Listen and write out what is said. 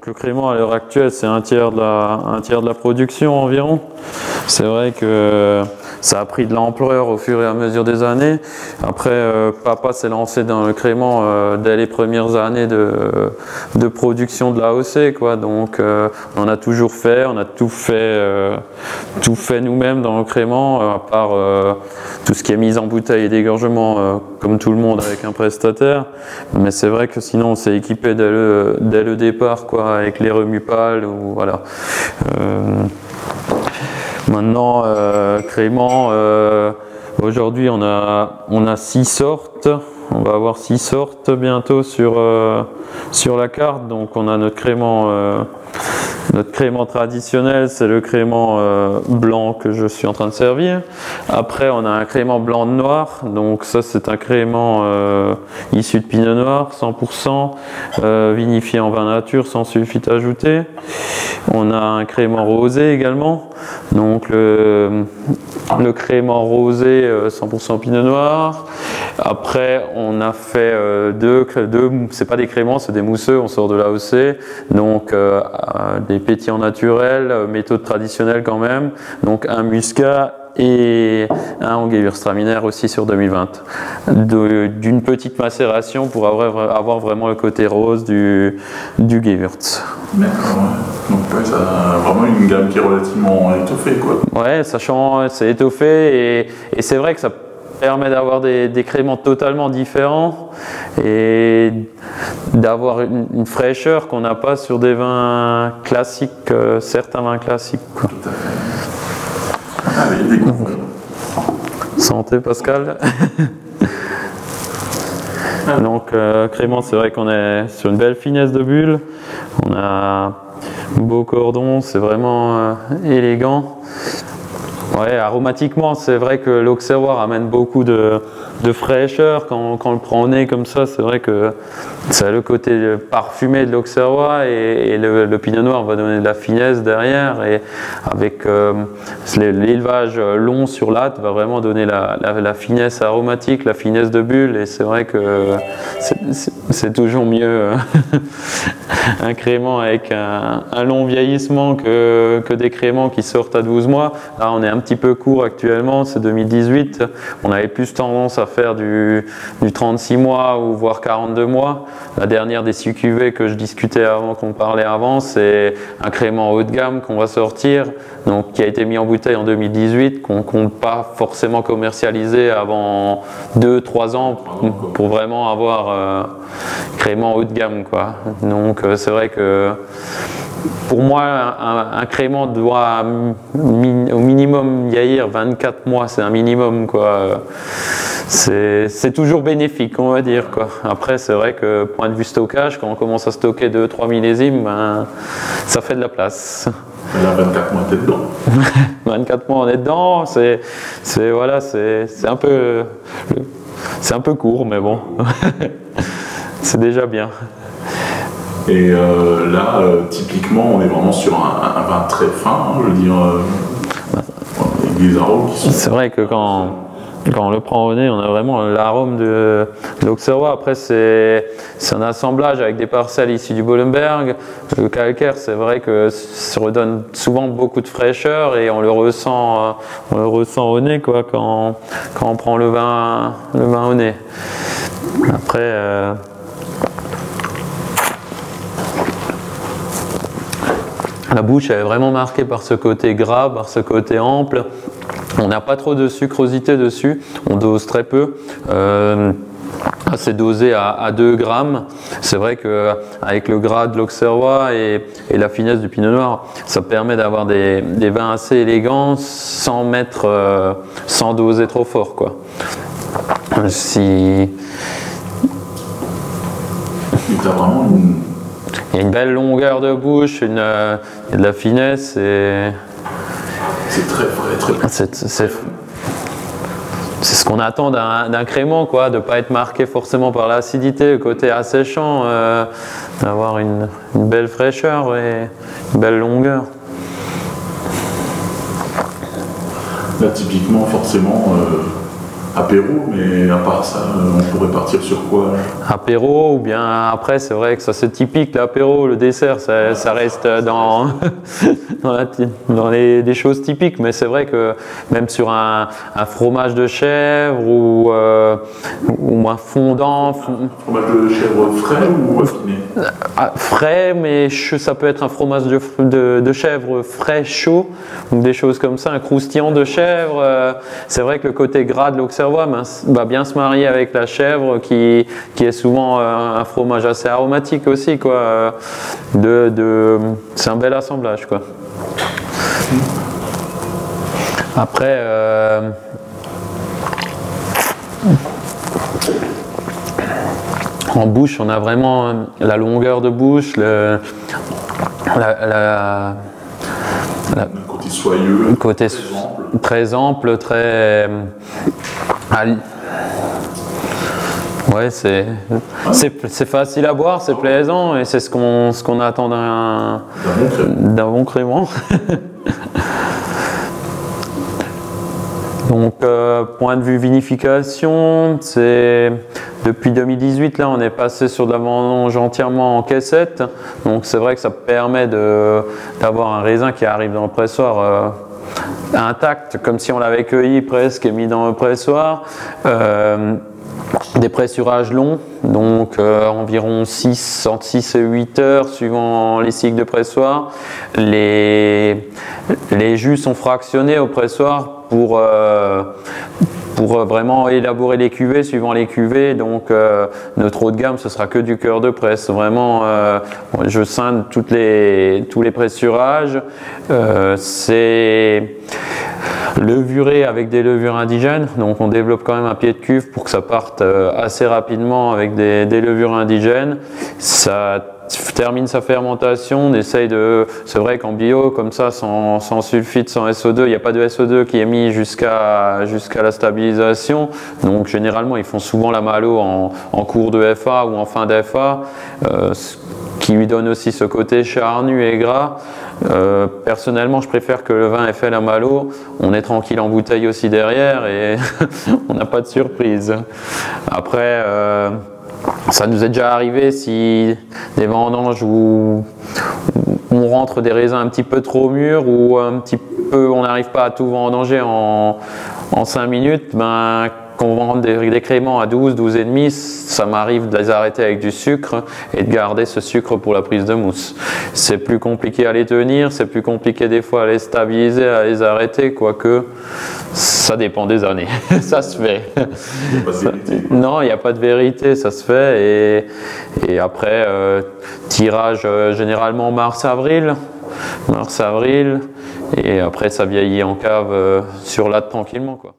Donc le crément à l'heure actuelle, c'est un tiers de la production environ. C'est vrai que ça a pris de l'ampleur au fur et à mesure des années. Après, papa s'est lancé dans le crément dès les premières années de production de l'AOC, quoi. Donc on a toujours fait, on a tout fait nous-mêmes dans le crément, à part tout ce qui est mise en bouteille et dégorgement, comme tout le monde avec un prestataire. Mais c'est vrai que sinon on s'est équipé dès le départ, quoi, avec les remupales ou voilà. Maintenant, crément, aujourd'hui on a 6 sortes. On va avoir 6 sortes bientôt sur la carte. Donc on a notre crément traditionnel, c'est le crément blanc que je suis en train de servir. Après on a un crément blanc de noir, donc ça c'est un crément issu de pinot noir 100%, vinifié en vin nature sans sulfite ajouté. On a un crément rosé également, donc le crément rosé 100% pinot noir. Après on a fait deux c'est pas des créments, c'est des mousseux, on sort de l'AOC, donc des pétillants naturels, méthode traditionnelle quand même, donc un muscat et un Gewürztraminer aussi sur 2020, d'une petite macération pour avoir vraiment le côté rose du Gewürz. D'accord, ouais. Donc ouais, ça a vraiment une gamme qui est relativement étoffée, quoi. Ouais, sachant c'est étoffé et c'est vrai que ça permet d'avoir des créments totalement différents et d'avoir une fraîcheur qu'on n'a pas sur des vins classiques, certains vins classiques, quoi. Tout à fait. Allez, découvre. Santé Pascal. Donc crément, c'est vrai qu'on est sur une belle finesse de bulle. On a beau cordon, c'est vraiment élégant. Ouais, aromatiquement, c'est vrai que l'Auxerrois amène beaucoup de fraîcheur quand on le prend au nez comme ça. C'est vrai que ça a le côté parfumé de l'Auxerrois et le pinot noir va donner de la finesse derrière. Et avec l'élevage long sur latte va vraiment donner la finesse aromatique, la finesse de bulle. Et c'est vrai que c'est toujours mieux un crément avec un long vieillissement que des créments qui sortent à 12 mois. Là, on est un petit peu court actuellement, c'est 2018. On avait plus tendance à faire du 36 mois ou voire 42 mois. La dernière des 6 cuvées que je discutais avant, qu'on parlait avant, c'est un crément haut de gamme qu'on va sortir, donc qui a été mis en bouteille en 2018, qu'on ne compte pas forcément commercialiser avant 2-3 ans pour vraiment avoir crément haut de gamme, quoi. Donc c'est vrai que pour moi, un crément doit au minimum vieillir 24 mois, c'est un minimum, quoi. C'est toujours bénéfique, on va dire, quoi. Après, c'est vrai que point de vue stockage, quand on commence à stocker 2-3 millésimes, ben, ça fait de la place. Et là, 24 mois, t'es dedans. 24 mois, on est dedans. Voilà, c'est un peu court, mais bon, c'est déjà bien. Et là, typiquement, on est vraiment sur un vin très fin, hein, je veux dire, avec des arômes qui sont... C'est vrai que quand on le prend au nez, on a vraiment l'arôme de l'Auxerrois. Après, c'est un assemblage avec des parcelles issues du Bollenberg. Le calcaire, c'est vrai que ça redonne souvent beaucoup de fraîcheur et on le ressent au nez, quoi, quand on prend le vin au nez. Après, la bouche elle est vraiment marquée par ce côté gras, par ce côté ample. On n'a pas trop de sucrosité dessus, on dose très peu. C'est dosé à 2 grammes. C'est vrai qu'avec le gras de l'Auxerrois et la finesse du pinot noir, ça permet d'avoir des vins assez élégants sans doser trop fort, quoi. Il y a vraiment il y a une belle longueur de bouche, il y a de la finesse et c'est très frais, très... C'est ce qu'on attend d'un crément, quoi, de ne pas être marqué forcément par l'acidité, le côté asséchant, d'avoir une belle fraîcheur et une belle longueur. Là, typiquement, forcément, apéro, mais à part ça, on pourrait partir sur quoi? Apéro, ou bien après, c'est vrai que ça c'est typique, l'apéro, le dessert, ça reste dans, dans des choses typiques, mais c'est vrai que même sur un fromage de chèvre ou un fondant. Fromage de chèvre frais ou affiné? Frais, mais ça peut être un fromage de chèvre frais chaud, ou des choses comme ça, un croustillant de chèvre. C'est vrai que le côté gras de l'auxerrois va bien se marier avec la chèvre qui est souvent un fromage assez aromatique aussi, quoi. C'est un bel assemblage, quoi. Après, en bouche, on a vraiment la longueur de bouche, le côté soyeux, côté très ample, très. Ouais, c'est facile à boire, c'est plaisant et c'est ce qu'on attend d'un bon crémant. Donc, point de vue vinification, depuis 2018, là, on est passé sur de la vendange entièrement en caissette. Donc, c'est vrai que ça permet d'avoir un raisin qui arrive dans le pressoir intact, comme si on l'avait cueilli presque et mis dans le pressoir. Des pressurages longs, donc environ entre 6 et 8 heures suivant les cycles de pressoir. Les jus sont fractionnés au pressoir pour vraiment élaborer les cuvées suivant les cuvées. Donc notre haut de gamme, ce sera que du cœur de presse. Vraiment, je scinde tous les pressurages. C'est levuré avec des levures indigènes, donc on développe quand même un pied de cuve pour que ça parte assez rapidement avec des levures indigènes. Ça termine sa fermentation, on essaye c'est vrai qu'en bio, comme ça, sans sulfite, sans SO2, il n'y a pas de SO2 qui est mis jusqu'à la stabilisation. Donc généralement, ils font souvent la malo en cours de FA ou en fin d'FA, qui lui donne aussi ce côté charnu et gras. Personnellement, je préfère que le vin ait fait la malo. On est tranquille en bouteille aussi derrière et on n'a pas de surprise. Après, ça nous est déjà arrivé si des vendanges où on rentre des raisins un petit peu trop mûrs ou un petit peu on n'arrive pas à tout vendanger en 5 minutes, ben, quand on rentre des créments à 12,5, ça m'arrive de les arrêter avec du sucre et de garder ce sucre pour la prise de mousse. C'est plus compliqué à les tenir, c'est plus compliqué des fois à les stabiliser, à les arrêter, quoique ça dépend des années. Ça se fait. Non, il n'y a pas de vérité, ça se fait. Et après, tirage généralement mars-avril. Et après ça vieillit en cave sur latte tranquillement, quoi.